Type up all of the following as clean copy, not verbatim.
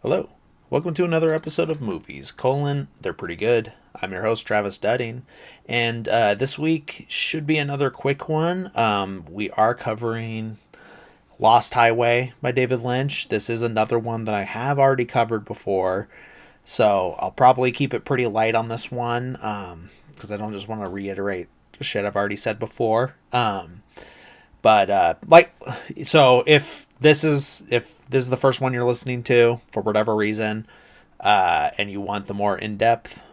Hello. Welcome to another episode of Movies, they're pretty good. I'm your host, Travis Dudding, and this week should be another quick one. We are covering Lost Highway by David Lynch. This is another one that I have already covered before, so I'll probably keep it pretty light on this one because I don't just want to reiterate shit I've already said before. So if this is the first one you're listening to for whatever reason, and you want the more in depth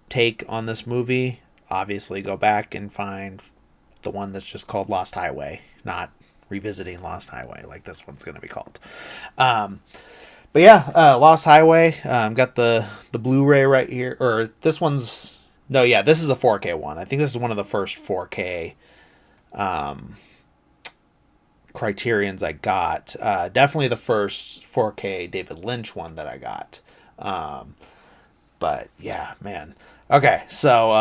take on this movie, obviously go back and find the one that's just called Lost Highway, not revisiting Lost Highway like this one's going to be called. Um, but yeah, Lost Highway. Got the Blu-ray right here, or this one's no, yeah, this is a 4K one. I think this is one of the first 4K Criterions I got. Definitely the first 4K David Lynch one that I got. But yeah, man. Okay, so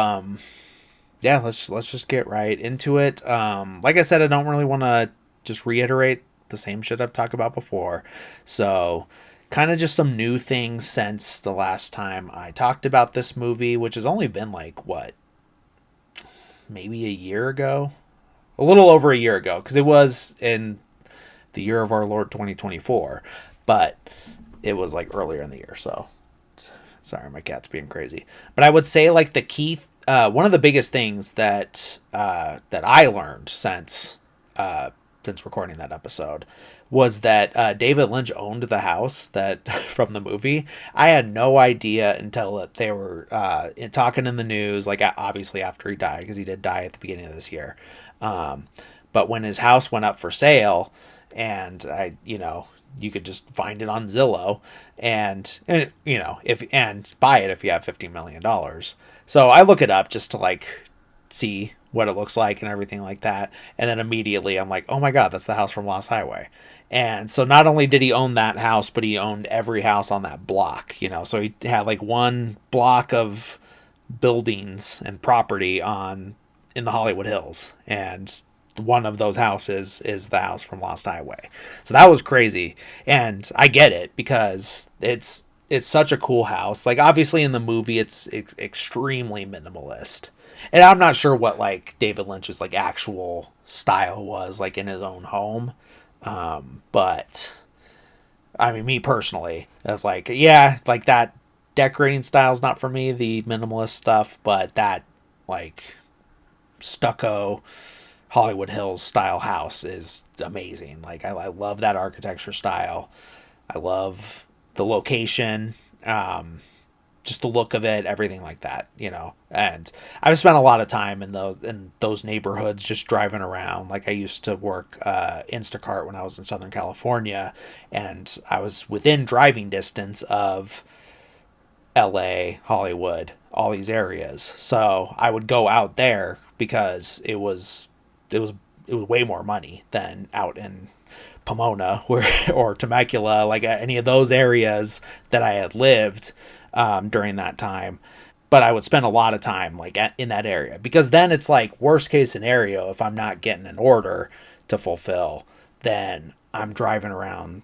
yeah, let's just get right into it. Like I said, I don't really want to just reiterate the same shit I've talked about before. So kind of just some new things since the last time I talked about this movie, which has only been like what, maybe a year ago, a little over a year ago, because it was in the year of our Lord 2024, but it was like earlier in the year. So sorry, my cat's being crazy. But I would say like the key, one of the biggest things that I learned since recording that episode was that David Lynch owned the house that from the movie. I had no idea until that they were talking in the news, like obviously after he died, because he did die at the beginning of this year. Um, but when his house went up for sale, and you could just find it on Zillow, and if and buy it if you have $15 million. So I look it up just to like see what it looks like and everything like that, and then immediately I'm like, oh my god, that's the house from Lost Highway. And so not only did he own that house, but he owned every house on that block. So he had like one block of buildings and property on in the Hollywood Hills, and one of those houses is the house from Lost Highway. So that was crazy, and I get it because it's such a cool house. Like obviously in the movie, it's extremely minimalist, and I'm not sure what like David Lynch's like actual style was like in his own home, but I mean, me personally, that's like yeah, like that decorating style's not for me, the minimalist stuff, but that like stucco Hollywood Hills style house is amazing. Like I love that architecture style. I love the location, just the look of it, everything like that. And I've spent a lot of time in those neighborhoods, just driving around. Like I used to work Instacart when I was in Southern California, and I was within driving distance of L.A., Hollywood, all these areas. So I would go out there because it was it was way more money than out in Pomona or Temecula, like any of those areas that I had lived during that time. But I would spend a lot of time like in that area, because then it's like worst case scenario, if I'm not getting an order to fulfill, then I'm driving around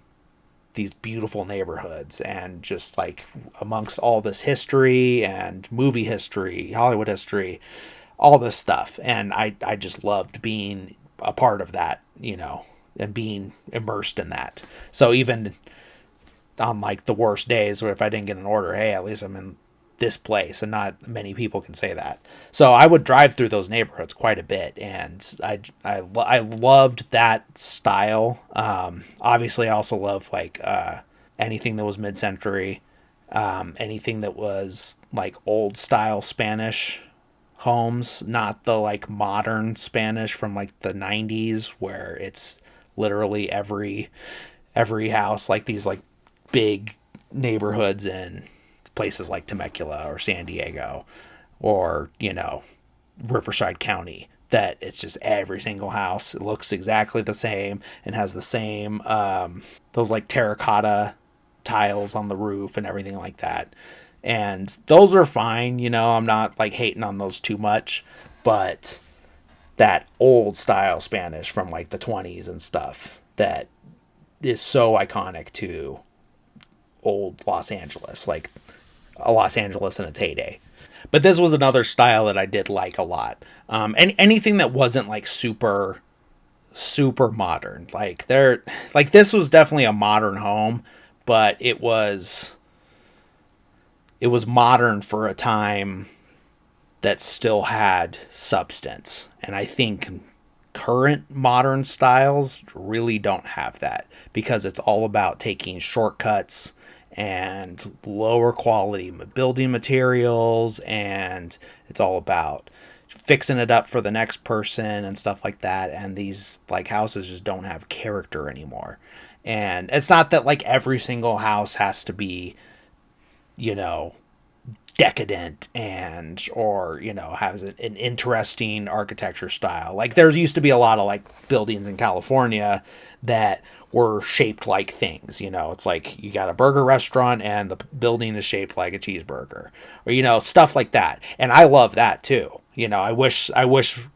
these beautiful neighborhoods and just like amongst all this history and movie history, Hollywood history, all this stuff. And I just loved being a part of that, and being immersed in that. So even on like the worst days, where if I didn't get an order, hey, at least I'm in this place, and not many people can say that. So I would drive through those neighborhoods quite a bit, and I loved that style. Obviously, I also love like anything that was mid-century, anything that was like old style Spanish homes, not the like modern Spanish from like the 90s where it's literally every house, like these like big neighborhoods in places like Temecula or San Diego or Riverside County, that it's just every single house, it looks exactly the same and has the same those like terracotta tiles on the roof and everything like that. And those are fine. I'm not like hating on those too much, but that old style Spanish from like the 20s and stuff that is so iconic to old Los Angeles, like a Los Angeles in its heyday. But this was another style that I did like a lot. And anything that wasn't like super modern, like this was definitely a modern home, but it was modern for a time that still had substance. And I think current modern styles really don't have that because it's all about taking shortcuts and lower quality building materials, and it's all about fixing it up for the next person and stuff like that. And these like houses just don't have character anymore. And it's not that like every single house has to be, you know, decadent and or has an interesting architecture style. Like there used to be a lot of like buildings in California that were shaped like things. It's like you got a burger restaurant and the building is shaped like a cheeseburger, or stuff like that. And I love that too. I wish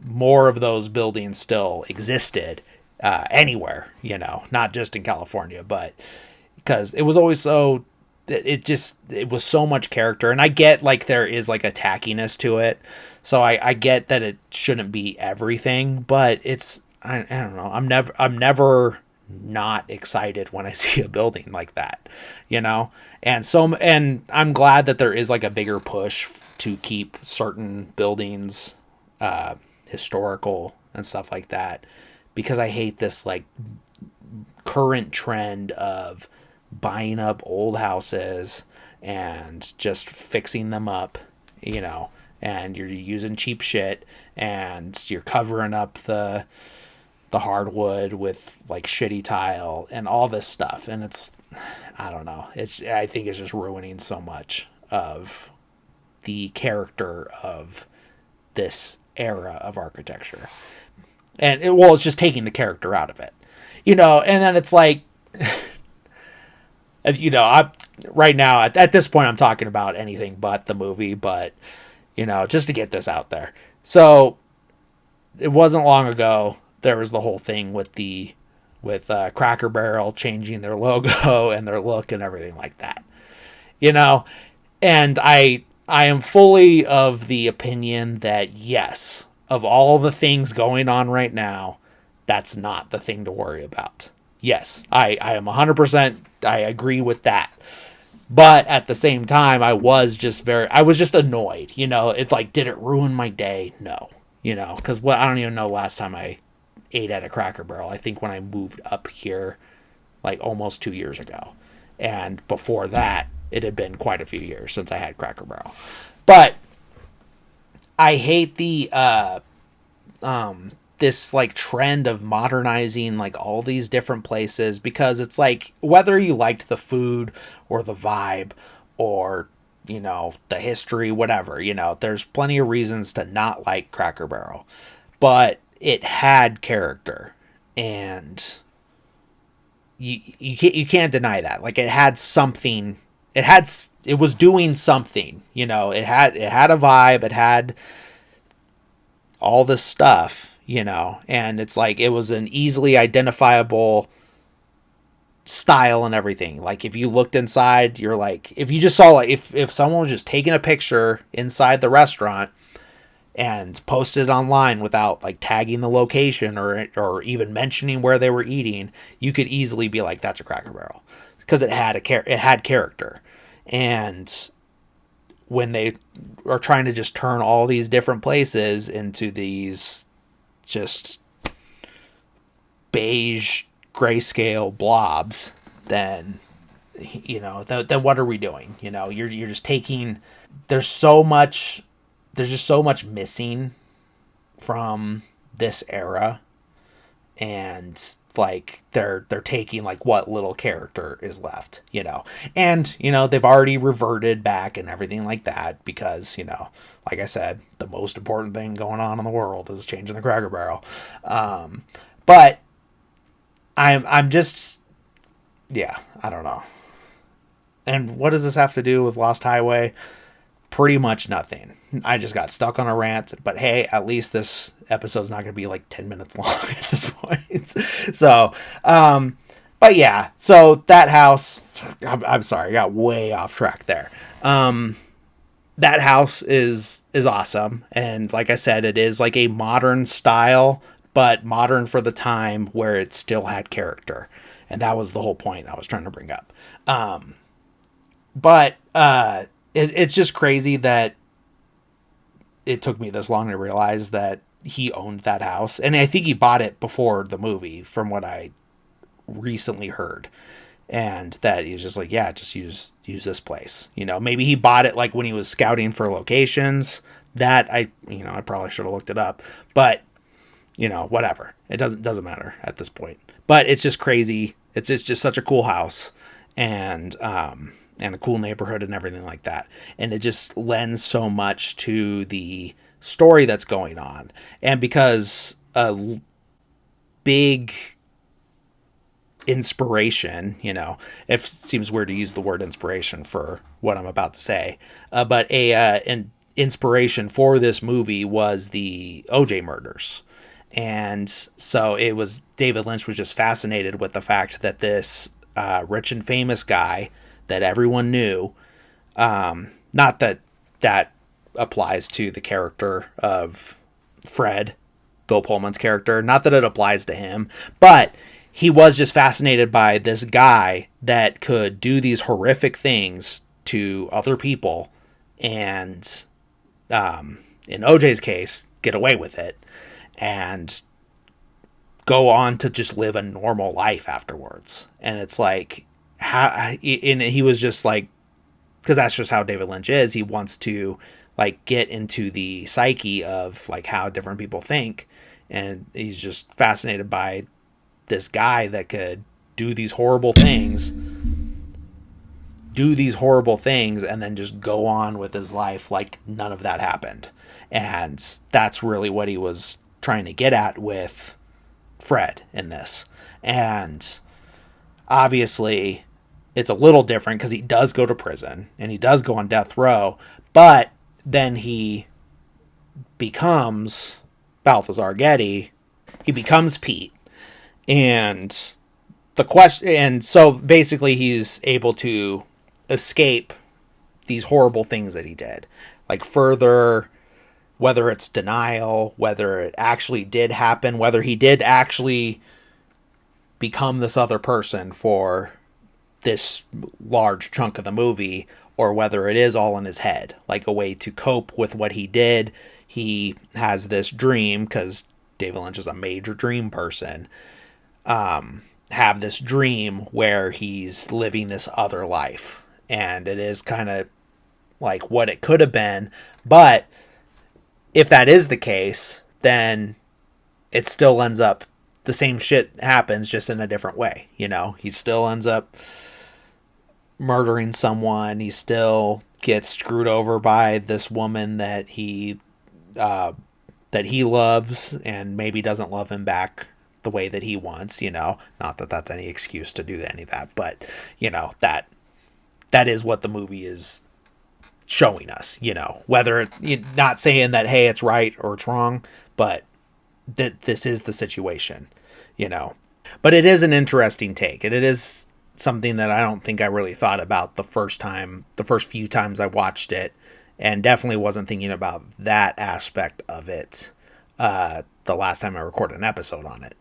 more of those buildings still existed anywhere, not just in California, but because it was always so it was so much character. And I get like there is like a tackiness to it, so I get that it shouldn't be everything, but I don't know, I'm never not excited when I see a building like that, and I'm glad that there is like a bigger push to keep certain buildings historical and stuff like that, because I hate this like current trend of buying up old houses and just fixing them up, and you're using cheap shit and you're covering up the hardwood with like shitty tile and all this stuff. And I don't know, I think it's just ruining so much of the character of this era of architecture. And it's just taking the character out of it, and then it's like, right now at this point I'm talking about anything but the movie, but just to get this out there. So it wasn't long ago there was the whole thing with Cracker Barrel changing their logo and their look and everything like that, and I am fully of the opinion that yes, of all the things going on right now, that's not the thing to worry about. Yes, I am 100%, I agree with that. But at the same time, I was just annoyed. It's like, did it ruin my day? No. Because I don't even know last time I ate at a Cracker Barrel. I think when I moved up here, like almost 2 years ago. And before that, it had been quite a few years since I had Cracker Barrel. But I hate this like trend of modernizing like all these different places, because it's like, whether you liked the food or the vibe or the history, whatever, there's plenty of reasons to not like Cracker Barrel, but it had character, and you can't deny that. Like, it had something, it was doing something, it had a vibe, it had all this stuff, and it's like, it was an easily identifiable style and everything. Like, if you looked inside, you're like, if you just saw, like, if someone was just taking a picture inside the restaurant and posted it online without like tagging the location or even mentioning where they were eating, you could easily be like, that's a Cracker Barrel, because it had character. And when they are trying to just turn all these different places into these just beige grayscale blobs, then then what are we doing? You're just taking, there's just so much missing from this era, and like they're taking like what little character is left, and they've already reverted back and everything like that, because like I said, the most important thing going on in the world is changing the Cracker Barrel. But I'm just, yeah, I don't know. And what does this have to do with Lost Highway? Pretty much nothing. I just got stuck on a rant, but hey, at least this episode's not going to be like 10 minutes long at this point. So, but But yeah, so that house, I'm sorry, I got way off track there. That house is awesome, and like I said, it is like a modern style, but modern for the time where it still had character, and that was the whole point I was trying to bring up. But it's just crazy that it took me this long to realize that he owned that house, and I think he bought it before the movie, from what I recently heard. And that he's just like, yeah, just use this place. Maybe he bought it like when he was scouting for locations. That I probably should have looked it up, but whatever. It doesn't matter at this point. But it's just crazy. It's just such a cool house, and a cool neighborhood and everything like that. And it just lends so much to the story that's going on. And because a big inspiration, it seems weird to use the word inspiration for what I'm about to say, but an inspiration for this movie was the OJ murders. And so David Lynch was just fascinated with the fact that this rich and famous guy that everyone knew, not that applies to the character of Fred, Bill Pullman's character, not that it applies to him, but he was just fascinated by this guy that could do these horrific things to other people, and in OJ's case, get away with it and go on to just live a normal life afterwards. And it's like, he was just like, because that's just how David Lynch is. He wants to like get into the psyche of like how different people think, and he's just fascinated by this guy that could do these horrible things, and then just go on with his life like none of that happened. And that's really what he was trying to get at with Fred in this. And obviously it's a little different because he does go to prison and he does go on death row, but then he becomes Balthazar Getty. He becomes Pete. And so basically he's able to escape these horrible things that he did. Like further, whether it's denial, whether it actually did happen, whether he did actually become this other person for this large chunk of the movie, or whether it is all in his head, like a way to cope with what he did. He has this dream, because David Lynch is a major dream person, have this dream where he's living this other life, and it is kind of like what it could have been. But if that is the case, then it still ends up the same shit happens, just in a different way. He still ends up murdering someone. He still gets screwed over by this woman that he loves, and maybe doesn't love him back the way that he wants. Not that that's any excuse to do any of that, but that is what the movie is showing us. Whether not saying that, hey, it's right or it's wrong, but that this is the situation. But it is an interesting take, and it is something that I don't think I really thought about the first few times I watched it, and definitely wasn't thinking about that aspect of it the last time I recorded an episode on it.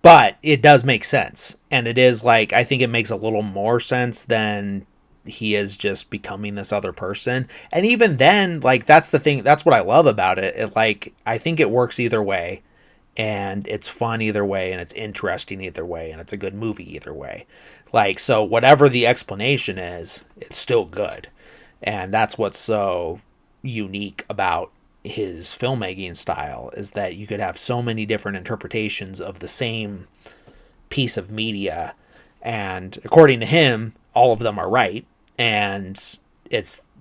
But it does make sense, and it is like, I think it makes a little more sense than he is just becoming this other person. And even then, like, that's the thing, that's what I love about it. I think it works either way, and it's fun either way, and it's interesting either way, and it's a good movie either way. Like, so whatever the explanation is, it's still good. And that's what's so unique about his filmmaking style, is that you could have so many different interpretations of the same piece of media, and according to him, all of them are right. And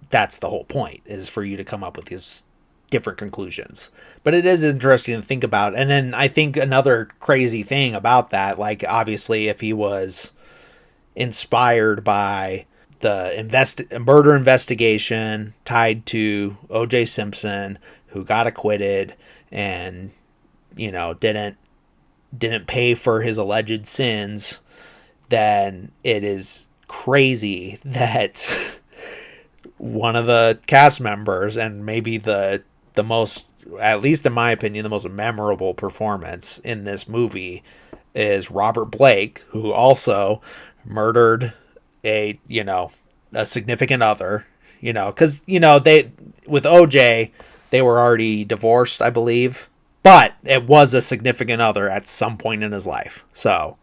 that's the whole point, is for you to come up with these different conclusions. But it is interesting to think about. And then I think another crazy thing about that, like, obviously if he was inspired by the murder investigation tied to O.J. Simpson, who got acquitted and didn't didn't pay for his alleged sins, then it is crazy that one of the cast members, and maybe the most, at least in my opinion, the most memorable performance in this movie is Robert Blake, who also murdered a significant other, because they, with OJ, they were already divorced, I believe, but it was a significant other at some point in his life. So,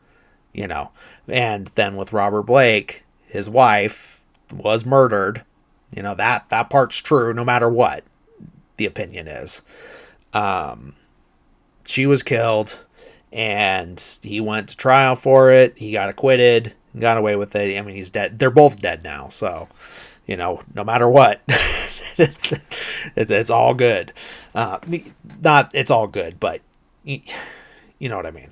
and then with Robert Blake, his wife was murdered. That part's true no matter what the opinion is. She was killed, and he went to trial for it. He got acquitted, got away with it. I mean, he's dead. They're both dead now, so no matter what, it's all good. Not it's all good, but you know what I mean.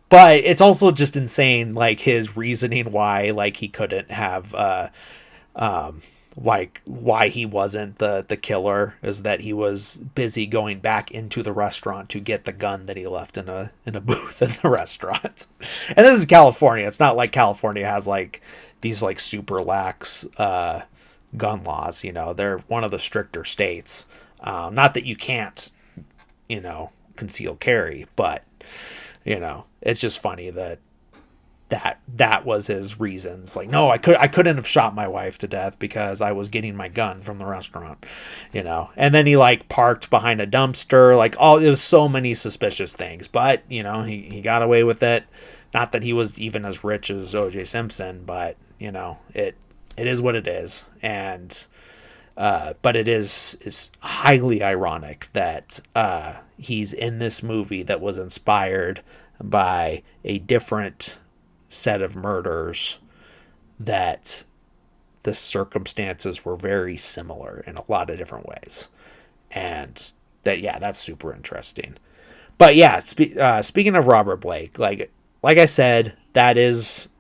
But it's also just insane, like his reasoning why, like he couldn't have, like why he wasn't the killer is that he was busy going back into the restaurant to get the gun that he left in a booth in the restaurant. And this is California. It's not like California has like these like super lax gun laws. They're one of the stricter states. Not that you can't, conceal carry, but it's just funny that was his reasons. Like, no, I couldn't have shot my wife to death because I was getting my gun from the restaurant, and then he like parked behind a dumpster, like it was so many suspicious things, but he got away with it. Not that he was even as rich as OJ Simpson, but it is what it is. And but it is highly ironic that he's in this movie that was inspired by a different set of murders, that the circumstances were very similar in a lot of different ways. And that's super interesting. But yeah, speaking of Robert Blake, like I said, that is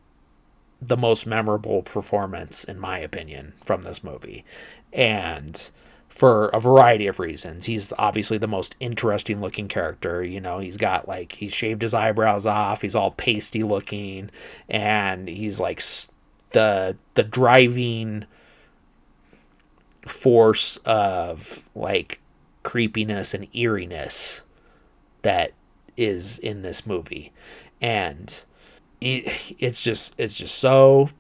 the most memorable performance, in my opinion, from this movie. And for a variety of reasons. He's obviously the most interesting looking character. He's got like, he shaved his eyebrows off. He's all pasty looking, and he's like the driving force of like creepiness and eeriness that is in this movie. And it's just so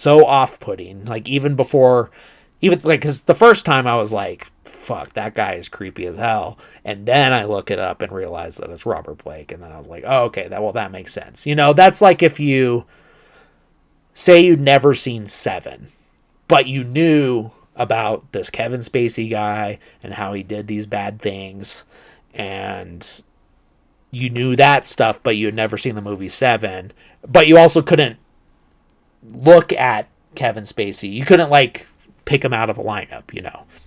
off-putting. Like even because the first time I was like, fuck, that guy is creepy as hell. And then I look it up and realize that it's Robert Blake. And then I was like, oh, okay, that makes sense. That's like if you say you'd never seen Seven, but you knew about this Kevin Spacey guy and how he did these bad things. And you knew that stuff, but you had never seen the movie Seven. But you also couldn't look at Kevin Spacey. You couldn't like pick him out of the lineup.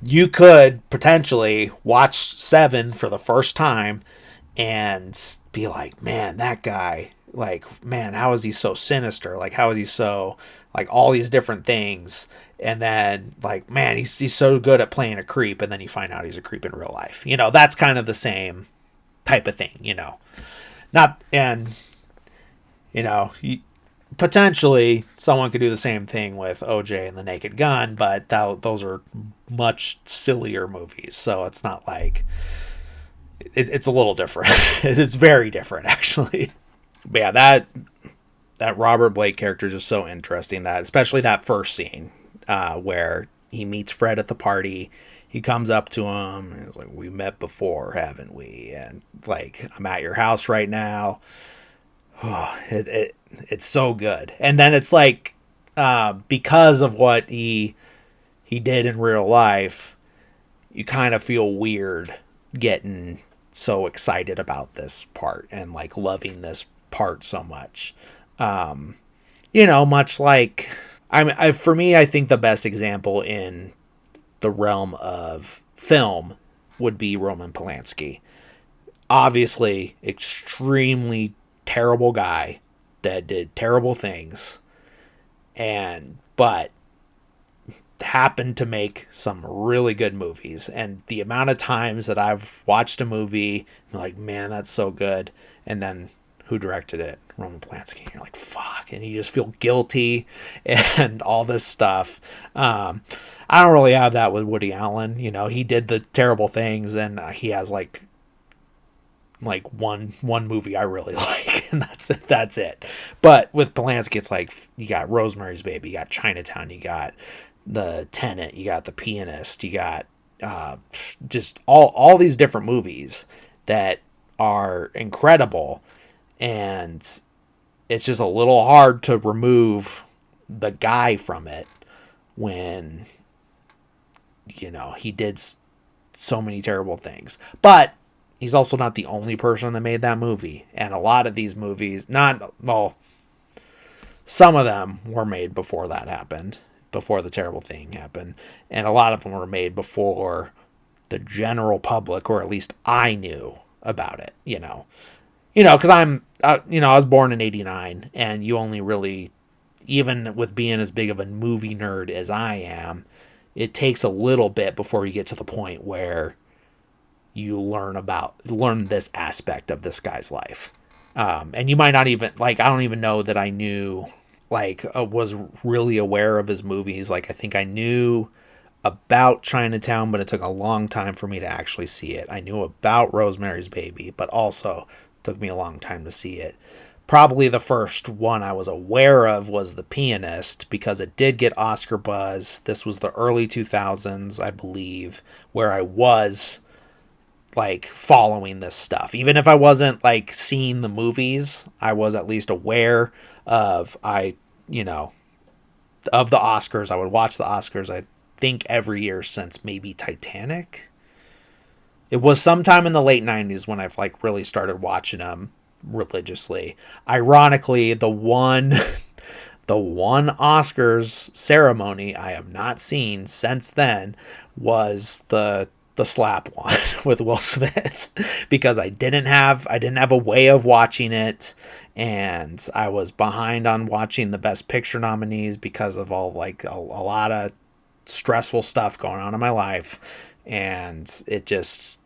You could potentially watch Seven for the first time and be like, man, that guy, like, man, how is he so sinister? Like, how is he so, like, all these different things? And then, like, man, he's so good at playing a creep, and then you find out he's a creep in real life. That's kind of the same type of thing, Not, and, potentially someone could do the same thing with OJ and the Naked Gun, but those are much sillier movies, so it's not like it's a little different. It's very different, actually. But yeah, that Robert Blake character is just so interesting, that especially that first scene where he meets Fred at the party. He comes up to him and he's like, we met before, haven't we? And like, I'm at your house right now. Oh, it's so good. And then it's like, because of what he did in real life, you kind of feel weird getting so excited about this part and like loving this part so much. Much like, for me, I think the best example in the realm of film would be Roman Polanski. Obviously, extremely terrible guy that did terrible things, but happened to make some really good movies. And the amount of times that I've watched a movie, I'm like, man, that's so good. And then who directed it? Roman Polanski. And you're like, fuck. And you just feel guilty and all this stuff. I don't really have that with Woody Allen. You know, he did the terrible things, and he has like one movie I really like, and that's it. But with Polanski, it's like you got Rosemary's Baby, you got Chinatown, you got The Tenant, you got The Pianist, you got just all these different movies that are incredible, and it's just a little hard to remove the guy from it when he did so many terrible things. But he's also not the only person that made that movie. And a lot of these movies, some of them were made before that happened, before the terrible thing happened. And a lot of them were made before the general public, or at least I knew about it, because I was born in 89, and you only really, even with being as big of a movie nerd as I am, it takes a little bit before you get to the point where you learn this aspect of this guy's life. And you might not even, I don't even know that I knew, was really aware of his movies. I think I knew about Chinatown, but it took a long time for me to actually see it. I knew about Rosemary's Baby, but also took me a long time to see it. Probably the first one I was aware of was The Pianist, because it did get Oscar buzz. This was the early 2000s, I believe, where I was following this stuff. Even if I wasn't seeing the movies, I was at least aware of the Oscars. I would watch the Oscars, I think, every year since maybe Titanic. It was sometime in the late 90s when I've really started watching them religiously. Ironically, the one Oscars ceremony I have not seen since then was the slap one with Will Smith, because I didn't have a way of watching it, and I was behind on watching the Best Picture nominees because of all a lot of stressful stuff going on in my life, and it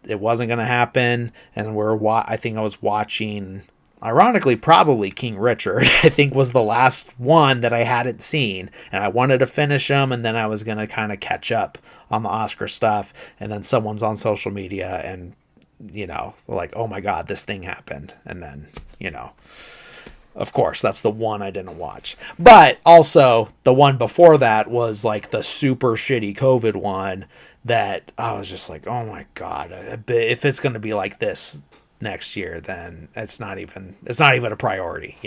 wasn't going to happen. And I think I was watching, ironically, probably King Richard, I think, was the last one that I hadn't seen, and I wanted to finish them, and then I was going to kind of catch up on the Oscar stuff, and then someone's on social media and, like, oh my God, this thing happened. And then, of course, that's the one I didn't watch. But also, the one before that was the super shitty COVID one that I was just like, oh my God, if it's going to be like this next year, then it's not even a priority.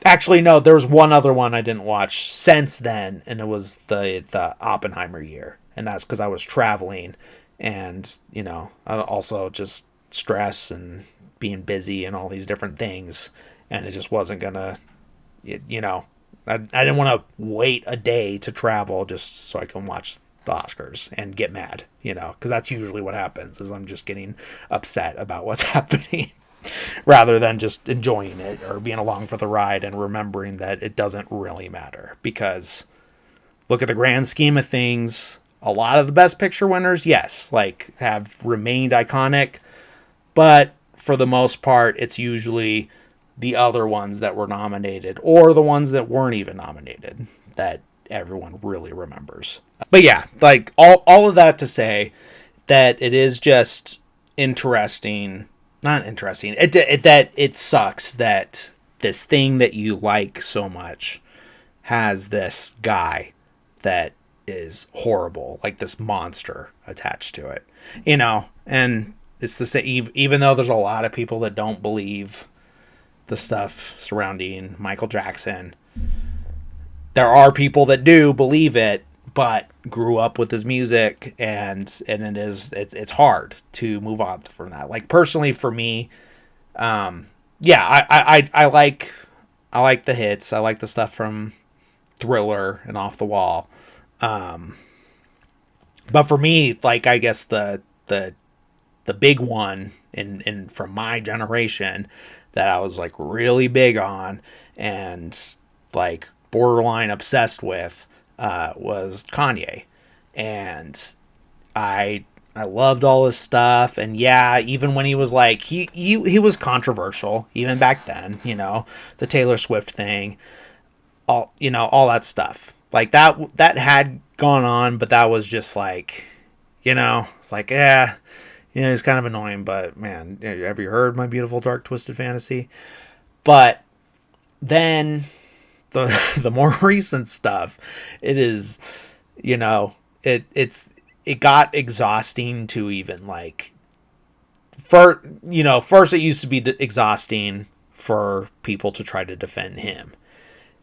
Actually, no, there was one other one I didn't watch since then, and it was the Oppenheimer year, and that's because I was traveling, and I also just stress and being busy and all these different things, and it just wasn't gonna, I didn't want to wait a day to travel just so I can watch the Oscars and get mad, because that's usually what happens, is I'm just getting upset about what's happening rather than just enjoying it or being along for the ride and remembering that it doesn't really matter. Because look at the grand scheme of things, a lot of the Best Picture winners, yes, have remained iconic, but for the most part, it's usually the other ones that were nominated, or the ones that weren't even nominated, that everyone really remembers. But yeah, all of that to say that it is just interesting, not interesting, that it sucks that this thing that you like so much has this guy that is horrible, this monster attached to it, and it's the same, even though there's a lot of people that don't believe the stuff surrounding Michael Jackson, there are people that do believe it, but grew up with his music, and it's hard to move on from that. Personally for me, I like the hits. I like the stuff from Thriller and Off the Wall. But for me, I guess the big one in from my generation that I was really big on and borderline obsessed with was Kanye. And I loved all his stuff. And yeah, even when he was like, he was controversial even back then, the Taylor Swift thing, all that stuff. Like that had gone on, but that was just like, it's like, yeah, it's kind of annoying, but man, have you heard My Beautiful Dark Twisted Fantasy? But then the more recent stuff, it is, it got exhausting to even like, first it used to be exhausting for people to try to defend him.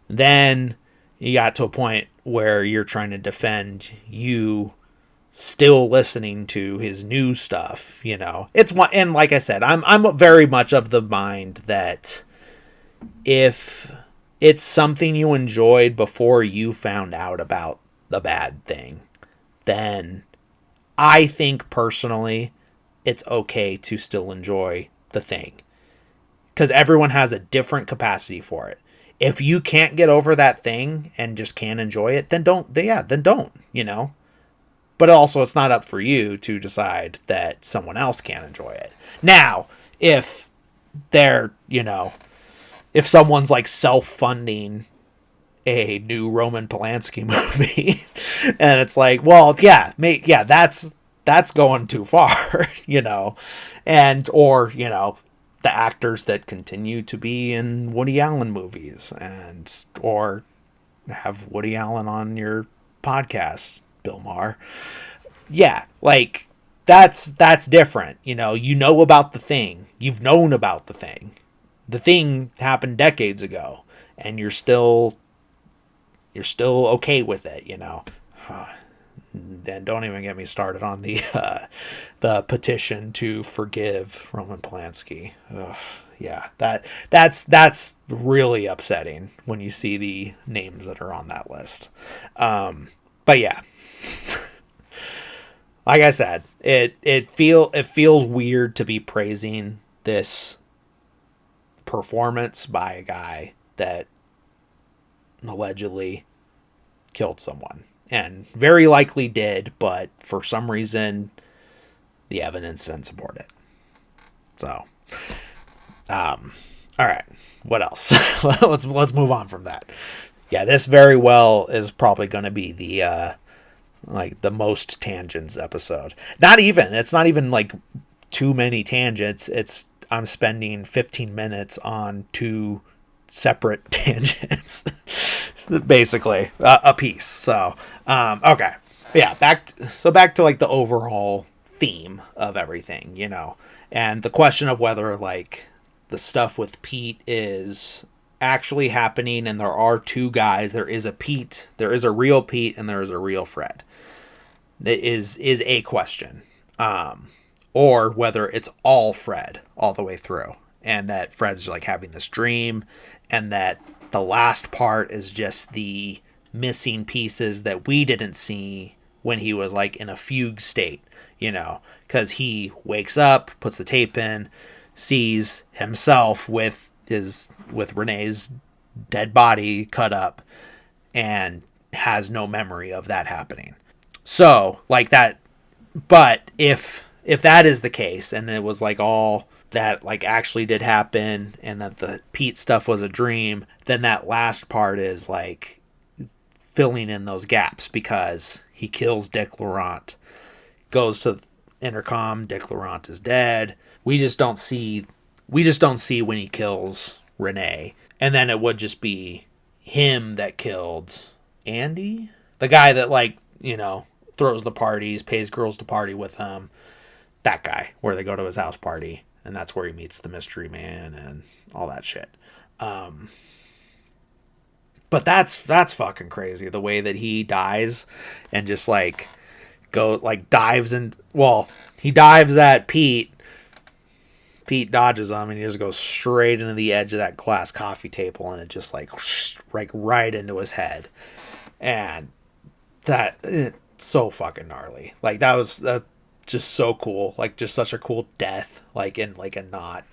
Then you got to a point where you're trying to defend you still listening to his new stuff, It's one, and like I said, I'm very much of the mind that if it's something you enjoyed before you found out about the bad thing, then I think personally it's okay to still enjoy the thing, because everyone has a different capacity for it. If you can't get over that thing and just can't enjoy it, then don't. But also, it's not up for you to decide that someone else can't enjoy it. Now, if they're, if someone's like self-funding a new Roman Polanski movie, and it's like, well, yeah, that's going too far, and or the actors that continue to be in Woody Allen movies, and or have Woody Allen on your podcast, Bill Maher. Yeah, like that's different. About the thing. You've known about the thing. The thing happened decades ago, and you're still okay with it, Then don't even get me started on the petition to forgive Roman Polanski. Ugh, yeah, that's really upsetting when you see the names that are on that list. But yeah, like I said, it feels weird to be praising this performance by a guy that allegedly killed someone, and very likely did, but for some reason the evidence didn't support it. So all right, what else? let's move on from that. Yeah, this very well is probably going to be the like the most tangents episode. It's not even like too many tangents. I'm spending 15 minutes on two separate tangents, basically a piece. So okay, yeah, back to like the overall theme of everything, and the question of whether like the stuff with Pete is actually happening, and there are two guys. There is a Pete, there is a real Pete, and there is a real Fred. That is a question, or whether it's all Fred all the way through, and that Fred's like having this dream, and that the last part is just the missing pieces that we didn't see when he was like in a fugue state, because he wakes up, puts the tape in, sees himself with Renee's dead body cut up, and has no memory of that happening. So like that, but if that is the case, and it was like all that like actually did happen, and that the Pete stuff was a dream, then that last part is like filling in those gaps, because he kills Dick Laurent, goes to intercom, Dick Laurent is dead. We just don't see when he kills Renee, and then it would just be him that killed Andy, the guy that like throws the parties, pays girls to party with him, that guy, where they go to his house party, and that's where he meets the mystery man and all that shit. But that's fucking crazy, the way that he dies and just like dives in. Well, he dives at Pete. Pete dodges him, and he just goes straight into the edge of that glass coffee table, and it just like right into his head. And that's so fucking gnarly. Like that's just so cool. Like just such a cool death, like in like a not,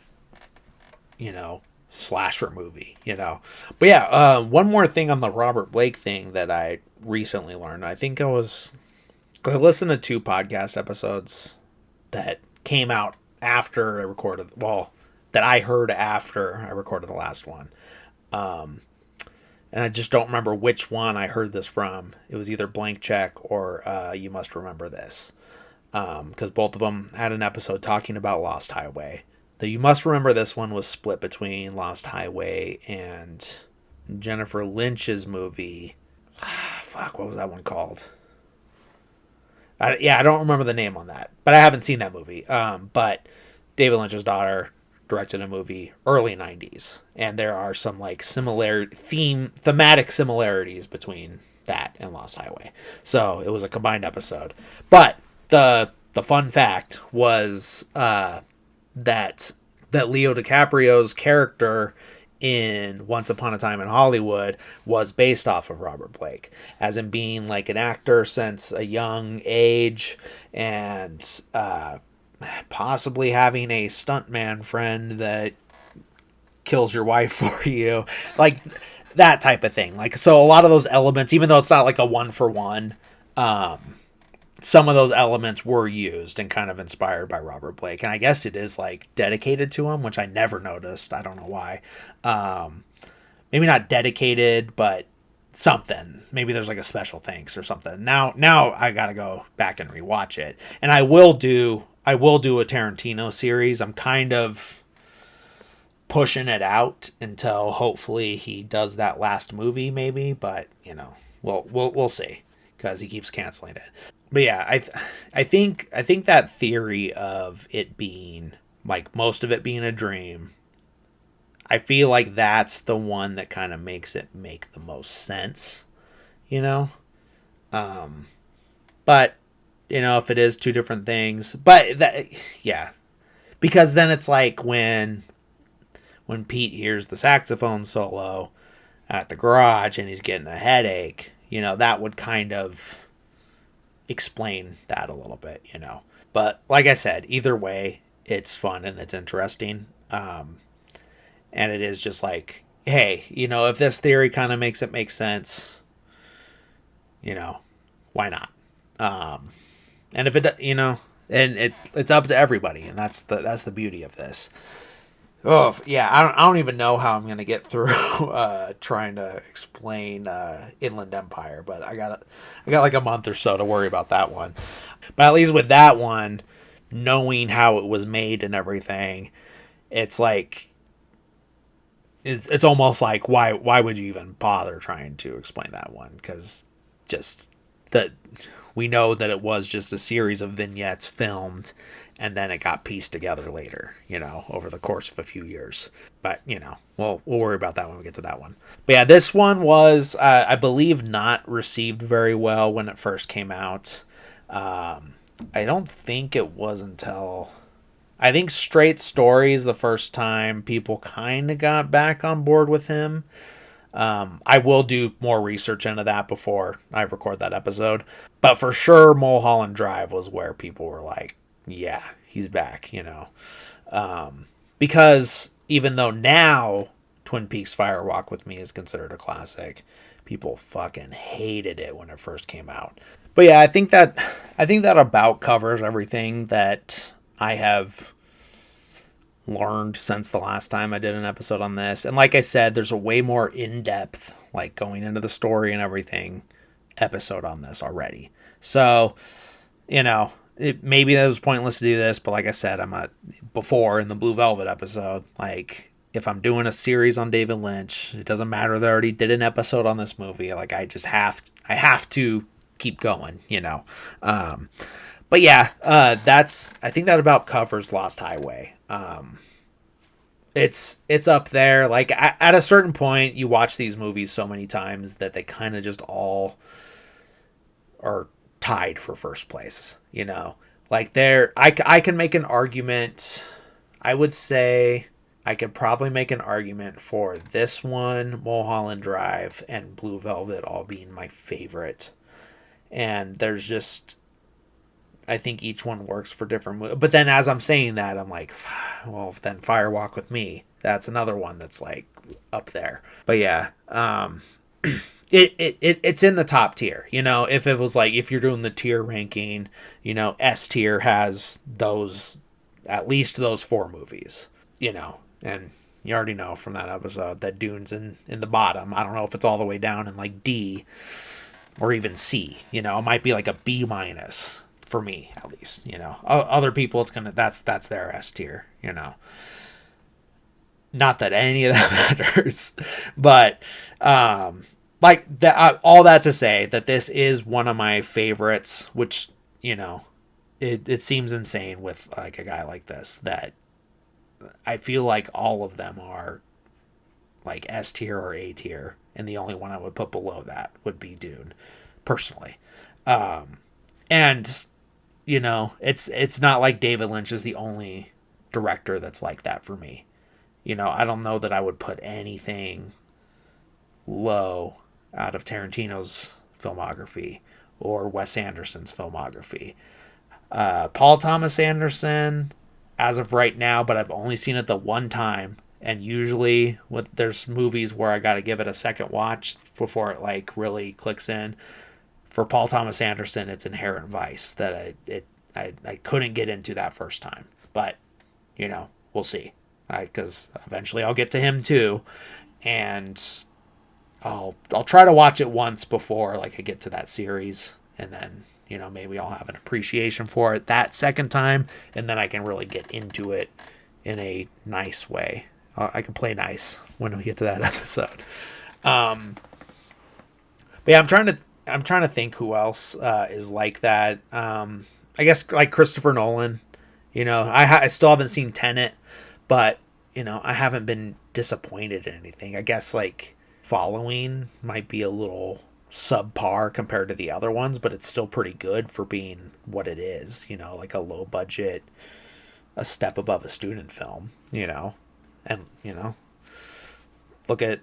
slasher movie, But yeah, one more thing on the Robert Blake thing that I recently learned. I think I was I listened to 2 podcast episodes that came out after I recorded, well, that I heard after I recorded the last one. And I just don't remember which one I heard this from. It was either Blank Check or You Must Remember This. Because both of them had an episode talking about Lost Highway. The You Must Remember This one was split between Lost Highway and Jennifer Lynch's movie. Fuck, what was that one called? I don't remember the name on that, but I haven't seen that movie. But David Lynch's daughter directed a movie early 90s, and there are some like thematic similarities between that and Lost Highway. So it was a combined episode. But the fun fact was that Leo DiCaprio's character in Once Upon a Time in Hollywood was based off of Robert Blake, as in being like an actor since a young age, and possibly having a stuntman friend that kills your wife for you, like that type of thing. Like, so a lot of those elements, even though it's not like a 1-for-1, some of those elements were used and kind of inspired by Robert Blake. And I guess it is like dedicated to him, which I never noticed. I don't know why. Maybe not dedicated, but something. Maybe there's like a special thanks or something. Now I gotta go back and rewatch it. And I will do a Tarantino series. I'm kind of pushing it out until hopefully he does that last movie, maybe. But you know, we'll see, because he keeps canceling it. But yeah, I think that theory of it being like most of it being a dream, I feel like that's the one that kind of makes it make the most sense, you know. But you know, if it is 2 different things, but that, yeah, because then it's like when Pete hears the saxophone solo at the garage and he's getting a headache, you know, that would kind of explain that a little bit, you know. But like I said, either way, it's fun and it's interesting. And it is just like, hey, you know, if this theory kind of makes it make sense, you know, why not? And if it, you know, and it's up to everybody, and that's the beauty of this. Oh yeah, I don't even know how I'm gonna get through trying to explain Inland Empire, but I got like a month or so to worry about that one. But at least with that one, knowing how it was made and everything, it's like it's almost like why would you even bother trying to explain that one? Because just that we know that it was just a series of vignettes filmed, and then it got pieced together later, you know, over the course of a few years. But, you know, we'll worry about that when we get to that one. But yeah, this one was, I believe, not received very well when it first came out. I don't think it was until, I think Straight Stories, the first time people kind of got back on board with him. I will do more research into that before I record that episode. But for sure, Mulholland Drive was where people were like, yeah, he's back, you know. Because even though now Twin Peaks Fire Walk with Me is considered a classic, people fucking hated it when it first came out. But yeah, I think that about covers everything that I have learned since the last time I did an episode on this. And like I said, there's a way more in-depth, like going into the story and everything, episode on this already. So, you know, maybe that was pointless to do this, but like I said, before in the Blue Velvet episode, like if I'm doing a series on David Lynch, it doesn't matter that I already did an episode on this movie. Like I have to keep going, you know. But yeah, I think that about covers Lost Highway. It's up there. Like at a certain point, you watch these movies so many times that they kind of just all are tied for first place, you know. Like I can make an argument. I would say I could probably make an argument for this one, Mulholland Drive, and Blue Velvet all being my favorite. And there's just, I think each one works for different. But then as I'm saying that, I'm like, well, then Fire Walk with Me, that's another one that's like up there. But yeah, it's in the top tier. You know, if it was like, if you're doing the tier ranking, you know, S tier has those, at least those 4 movies, you know, and you already know from that episode that Dune's in the bottom. I don't know if it's all the way down in like D or even C, you know, it might be like a B minus for me, at least, you know. Other people, it's gonna, that's their S tier, you know. Not that any of that matters, but like that, all that to say that this is one of my favorites, which, you know, it seems insane with like a guy like this, that I feel like all of them are like S tier or A tier, and the only one I would put below that would be Dune, personally. And you know, it's not like David Lynch is the only director that's like that for me. You know, I don't know that I would put anything low out of Tarantino's filmography or Wes Anderson's filmography. Paul Thomas Anderson, as of right now, but I've only seen it the one time, and usually there's movies where I got to give it a second watch before it like really clicks in. For Paul Thomas Anderson, it's Inherent Vice that I couldn't get into that first time, but you know, we'll see, because eventually I'll get to him too, and I'll try to watch it once before like I get to that series, and then, you know, maybe I'll have an appreciation for it that second time, and then I can really get into it in a nice way. I can play nice when we get to that episode. But yeah, I'm trying to think who else is like that. I guess like Christopher Nolan. You know, I still haven't seen Tenet, but you know, I haven't been disappointed in anything. I guess like Following might be a little subpar compared to the other ones, but it's still pretty good for being what it is. You know, like a low budget, a step above a student film. You know, and you know, look at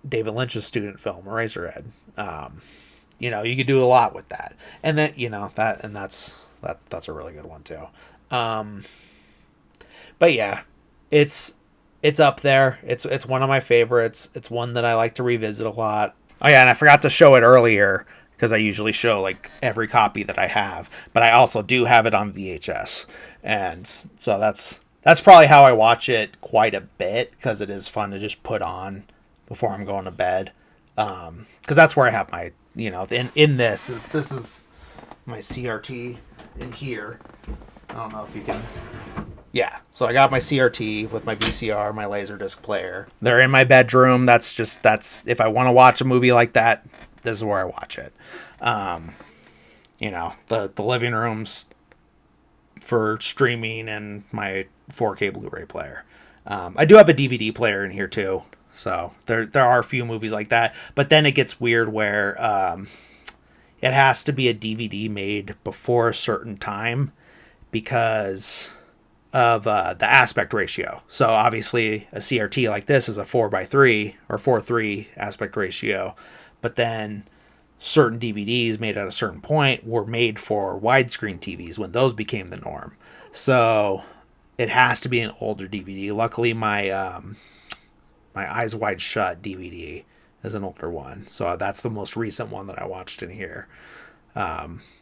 David Lynch's student film Eraserhead. You know, you could do a lot with that, and then you know that's a really good one too. But yeah, it's up there. It's one of my favorites. It's one that I like to revisit a lot. Oh yeah, and I forgot to show it earlier because I usually show like every copy that I have, but I also do have it on VHS, and so that's probably how I watch it quite a bit, because it is fun to just put on before I'm going to bed. Because that's where I have my, you know, in this is my CRT in here. I don't know if you can. Yeah, so I got my CRT with my VCR, my Laserdisc player. They're in my bedroom. That's if I want to watch a movie like that, this is where I watch it. You know, the living room's for streaming, and my 4K Blu-ray player. I do have a DVD player in here too, so there are a few movies like that. But then it gets weird where it has to be a DVD made before a certain time because of the aspect ratio. So obviously a CRT like this is a 4:3 or 4:3 aspect ratio, but then certain DVDs made at a certain point were made for widescreen TVs when those became the norm. So it has to be an older DVD. Luckily, my my Eyes Wide Shut DVD is an older one, so that's the most recent one that I watched in here.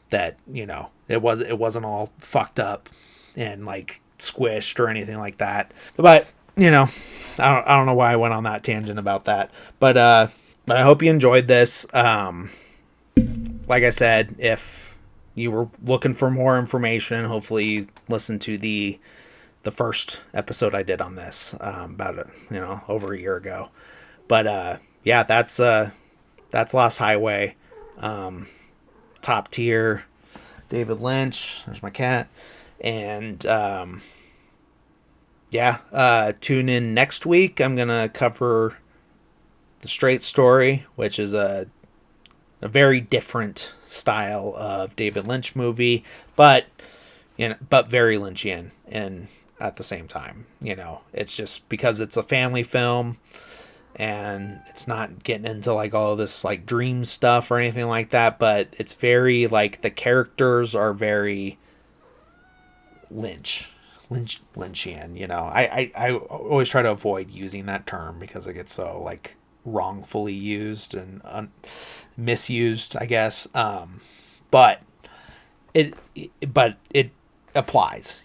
That, you know, it wasn't all fucked up and like squished or anything like that. But you know, I don't know why I went on that tangent about that. But I hope you enjoyed this. Like I said, if you were looking for more information, hopefully listen to the first episode I did on this about over a year ago. But yeah, that's Lost Highway, top tier. David Lynch. There's my cat. And yeah, tune in next week. I'm gonna cover The Straight Story, which is a very different style of David Lynch movie, but very Lynchian, and at the same time, it's just because it's a family film and it's not getting into like all this like dream stuff or anything like that, but it's very like the characters are very Lynchian. I always try to avoid using that term because it gets so like wrongfully used and misused, I guess. But it applies.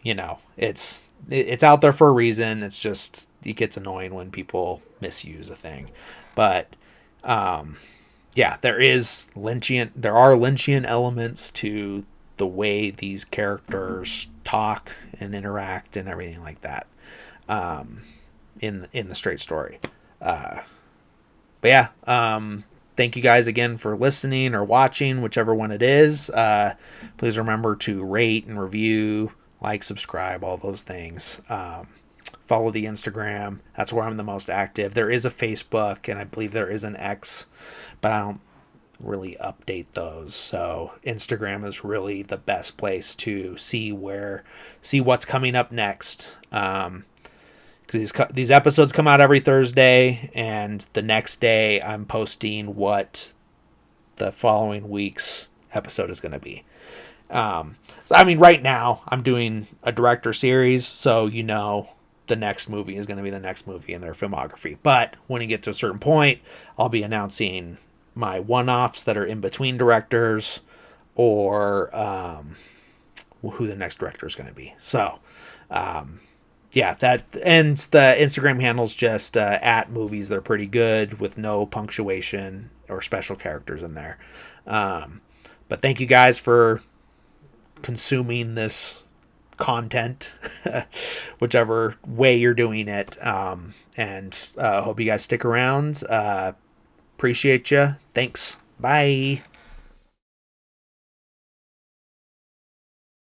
It's out there for a reason. It's just it gets annoying when people misuse a thing. But yeah, there are Lynchian elements to the way these characters talk and interact and everything like that. In the straight story. But yeah, thank you guys again for listening or watching, whichever one it is. Please remember to rate and review, like, subscribe, all those things. Follow the Instagram. That's where I'm the most active. There is a Facebook, and I believe there is an X, but I don't really update those. So Instagram is really the best place to see what's coming up next. These episodes come out every Thursday, and the next day I'm posting what the following week's episode is going to be. So, I mean, right now I'm doing a director series, so the next movie is going to be the next movie in their filmography. But when you get to a certain point, I'll be announcing my one-offs that are in between directors, or who the next director is going to be. So, yeah, that, and the Instagram handle's just at movies that are pretty good, with no punctuation or special characters in there. But thank you guys for consuming this content, whichever way you're doing it. And hope you guys stick around. Appreciate you. Thanks. Bye.